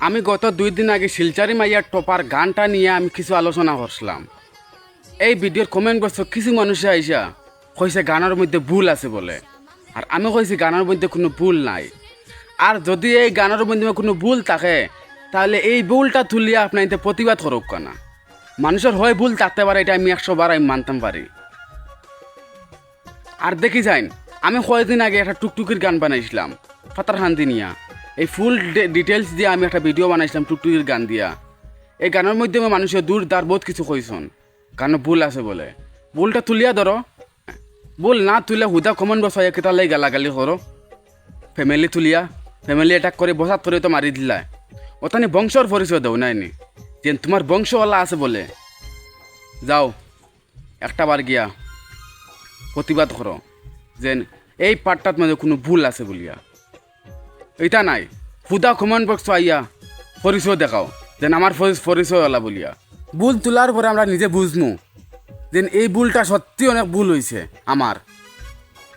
আমি গত 2 দিন আগে শিলচারি মাইয়ার টপার গানটা নিয়ে আমি কিছু আলোচনা করছিলাম। এই ভিডিওর কমেন্ট বক্সে কিছু মানুষে আইসা কইছে গানের মধ্যে ভুল আছে বলে, আর আমি কইছি গানের মধ্যে কোনো ভুল নাই। আর যদি এই গানের মধ্যে কোনো ভুল থাকে তাহলে এই ভুলটা তুলিয়া আপনার এতে প্রতিবাদ করুক না। মানুষের হয় ভুল থাকতে পারে, এটা আমি 100 বার আমি মানতাম পারি। আর দেখি যাইন, আমি কয়েকদিন আগে একটা টুকটুকির গান বানাইছিলাম ফাতার হান্দি নিয়া। এই ফুল ডিটেলস দিয়ে আমি একটা ভিডিও বানাইছিলাম টুকটুকির গান দিয়া। এই গানের মধ্যে মানুষের দূর দার বহুত কিছু কইসন, গান ভুল আছে বলে। ভুলটা তুলিয়া ধরো, ভুল না তুলে হুদা কমেন্ট বসাই কেটা লাই গালাগালি করো। ফ্যামিলি তুলিয়া ফ্যামিলি অ্যাটাক করে বসাত করে তো মারি দিলা। ওখানে বংশর পরিচয় দেও নাইনি যে তোমার বংশওয়ালা আছে বলে। যাও একটা বার গিয়া প্রতিবাদ করো যে এই পার্টটার মধ্যে কোনো ভুল আছে বলিয়া। এটা নাই হুদা কমেন্ট বক্স আইয়া পরিচয় দেখাও যেন আমার পরিচয়ওয়ালা বলিয়া। ভুল তোলার পরে আমরা নিজে বুঝমু যে এই ভুলটা সত্যি অনেক ভুল হয়েছে আমার,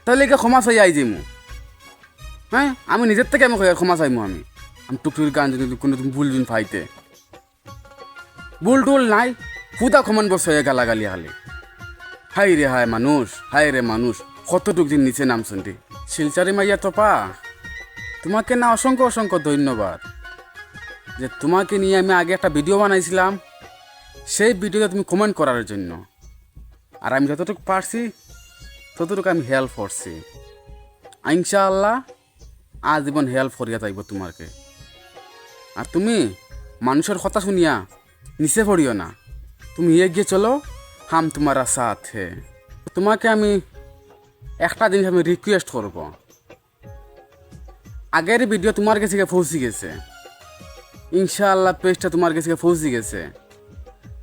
তাহলে কি ক্ষমা চাই আই যাইমু। হ্যাঁ, আমি নিজের থেকে আমি ক্ষমা চাইমু। আমি টুকটুকির গান যদি কোনো ভুল দিন ফাইতে ভুল টুল নাই, হুদা কমেন্ট বক্স হয়ে গালাগালি খালি। হাই রে হায় মানুষ, হায় রে মানুষ, কতটুক দিন নিচে নামছেন রে। শিলচারি মাইয়া তোপা, তোমাকে না অসংখ্য অসংখ্য ধন্যবাদ যে তোমাকে নিয়ে আমি আগে একটা ভিডিও বানাইছিলাম, সেই ভিডিওতে তুমি কমেন্ট করার জন্য। আর আমি যতটুকু পারছি ততটুকু আমি হেল্প করছি। ইনশাআল্লাহ আজীবন হেল্প করিয়া যাইব তোমাকে। আর তুমি মানুষের কথা শুনিয়া নিচে পড়িও না, তুমি এগিয়ে চলো, হাম তোমারা সাথ হে। তোমাকে আমি একটা জিনিস আমি রিকোয়েস্ট করব, আগের ভিডিও তোমার কাছে পৌঁছে গেছে, ইনশাআল্লাহ পেজটা তোমার কাছে পৌঁছে গেছে।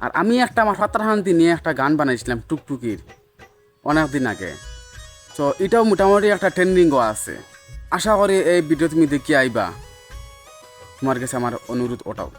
আর আমি একটা আমার ফাতার হান্তি নিয়ে একটা গান বানাইছিলাম টুকটুকির অনেক দিন আগে, তো এটাও মোটামুটি একটা ট্রেন্ডিংও আছে। আশা করি এই ভিডিও তুমি দেখি আইবা, তোমার কাছে আমার অনুরোধ ওটাও।